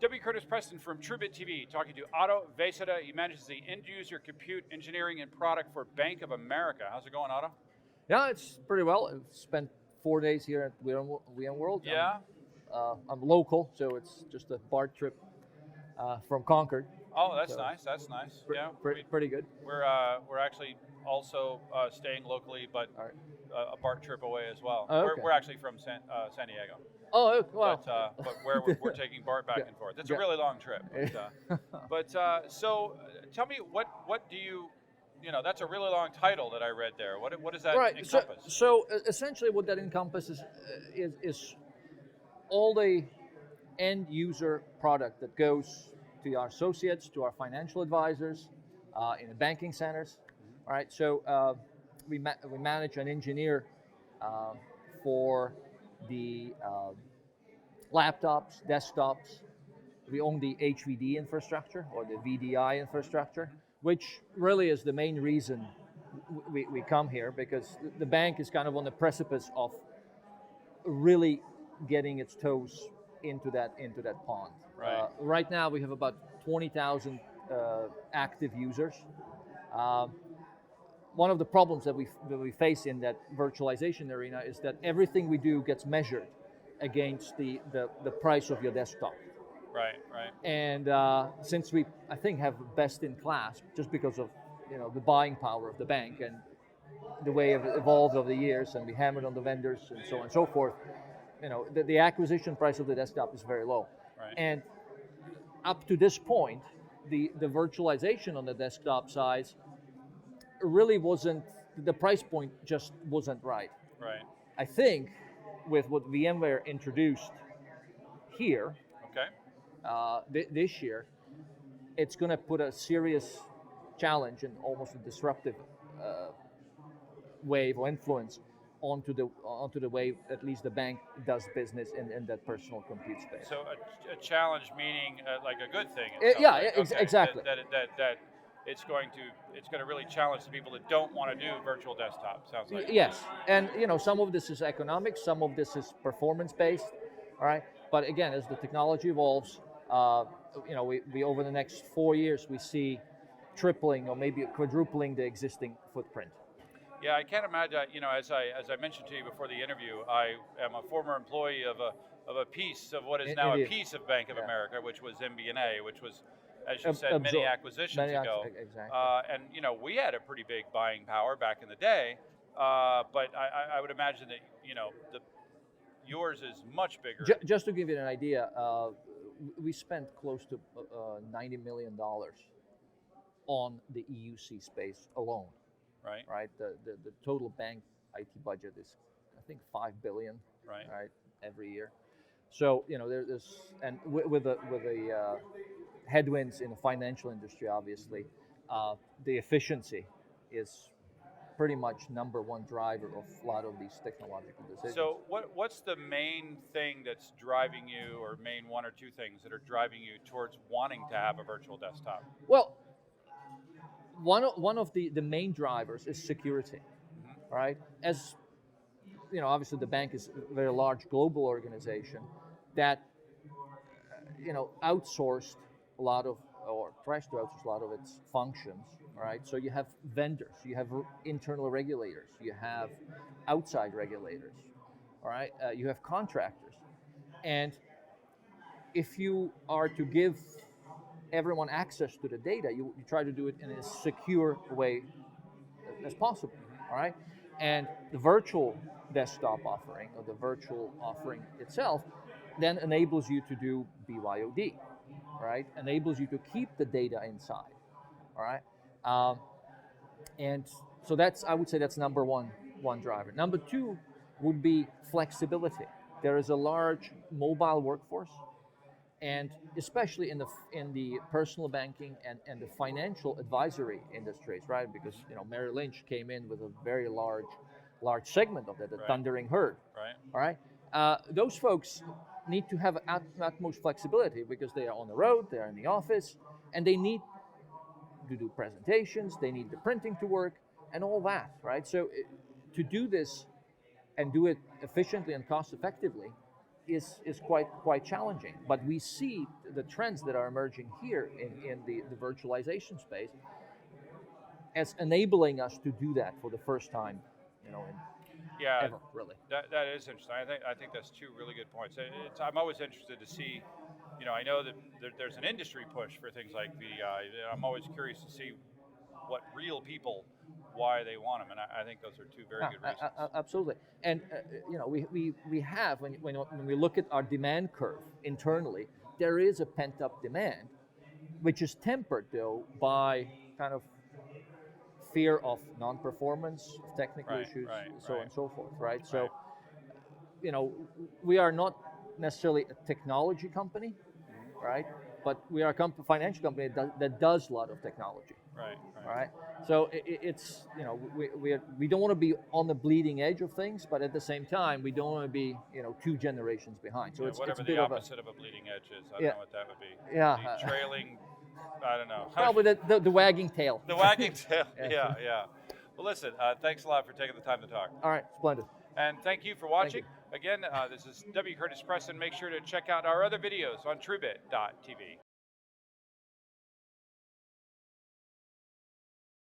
W. Curtis Preston from TrueBit TV talking to Otto Veseda. He manages the end-user compute engineering and product for Bank of America. How's it going, Otto? Yeah, it's pretty well. I've spent 4 days here at VMworld. Yeah. I'm local, so it's just a BART trip from Concord. Oh, that's So, nice. That's nice. Yeah. Pretty good. We're actually also staying locally, but All right. a BART trip away as well. Oh, okay. We're actually from San Diego. Oh, okay, well. But we're taking BART back and forth. It's a Yeah. really long trip. So tell me, what do you that's a really long title that I read there. What does that Right. encompass? So essentially, what that encompasses is all the end user product that goes to our associates, to our financial advisors, in the banking centers. All right. So we manage and engineer for the laptops, desktops. We own the HVD infrastructure or the VDI infrastructure, which really is the main reason we come here, because the bank is kind of on the precipice of really getting its toes into that pond. Right. Right now we have about 20,000 active users. One of the problems that we face in that virtualization arena is that everything we do gets measured against the price of your desktop. Right. And since we, I think, have best in class, just because of the buying power of the bank and the way it evolved over the years, and we hammered on the vendors and so on and so forth, the acquisition price of the desktop is very low. Right. And up to this point, the virtualization on the desktop size really wasn't, the price point just wasn't right. Right. I think with what VMware introduced here, Okay. this year, it's going to put a serious challenge and almost a disruptive wave or influence onto the way at least the bank does business in that personal compute space. So a challenge meaning like a good thing. Exactly. That it's going to really challenge the people that don't want to do virtual desktop. Sounds like. Yes, and some of this is economic, some of this is performance based. All right, but again, as the technology evolves, we over the next 4 years we see tripling or maybe quadrupling the existing footprint. Yeah, I can't imagine. As I mentioned to you before the interview, I am a former employee of a piece of what is now a piece of Bank of America, which was MBNA, which was, as you said, many acquisitions ago. Exactly. And we had a pretty big buying power back in the day, but I would imagine that yours is much bigger. Just to give you an idea, we spent close to $90 million on the EUC space alone. Right. The total bank IT budget is, I think, $5 billion. Right. Every year. So there's, and with the headwinds in the financial industry, obviously, the efficiency is pretty much number one driver of a lot of these technological decisions. So what's the main thing that's driving you, or main one or two things that are driving you towards wanting to have a virtual desktop? Well, one of the main drivers is security, right? As obviously the bank is a very large global organization that outsourced a lot of, or tries to outsource a lot of its functions. All right, so you have vendors, you have internal regulators, you have outside regulators. All right, you have contractors, and if you are to give everyone access to the data, you try to do it in a secure way as possible. All right, and the virtual desktop offering, or the virtual offering itself, then enables you to do BYOD, right? Enables you to keep the data inside. All right, and so I would say that's number one driver. Number two would be flexibility. There is a large mobile workforce, and especially in the personal banking and the financial advisory industries, right? Because Merrill Lynch came in with a very large segment of that, the thundering herd. Right. All right. Those folks need to have utmost flexibility because they are on the road, they are in the office, and they need to do presentations, they need the printing to work, and all that, right? So to do this and do it efficiently and cost effectively, is quite challenging. But we see the trends that are emerging here in the virtualization space as enabling us to do that for the first time, Yeah, ever, really. that is interesting. I think that's two really good points. I'm always interested to see. I know that there's an industry push for things like VDI. I'm always curious to see what real people, why they want them, and I think those are two very good reasons. Absolutely. And we have when we look at our demand curve internally, there is a pent up demand, which is tempered though by kind of fear of non-performance, of technical issues, so on and so forth, right? So, we are not necessarily a technology company, right? But we are a financial company that does a lot of technology. Right. So it's we don't want to be on the bleeding edge of things, but at the same time we don't want to be 2 generations behind. So it's whatever a bit the opposite of a bleeding edge is. I don't know what that would be. Yeah. The trailing. I don't know. Probably the wagging tail. The wagging tail. Yeah. Well, listen. Thanks a lot for taking the time to talk. All right. Splendid. And thank you for watching. Again, this is W. Curtis Preston. Make sure to check out our other videos on TrueBit.tv.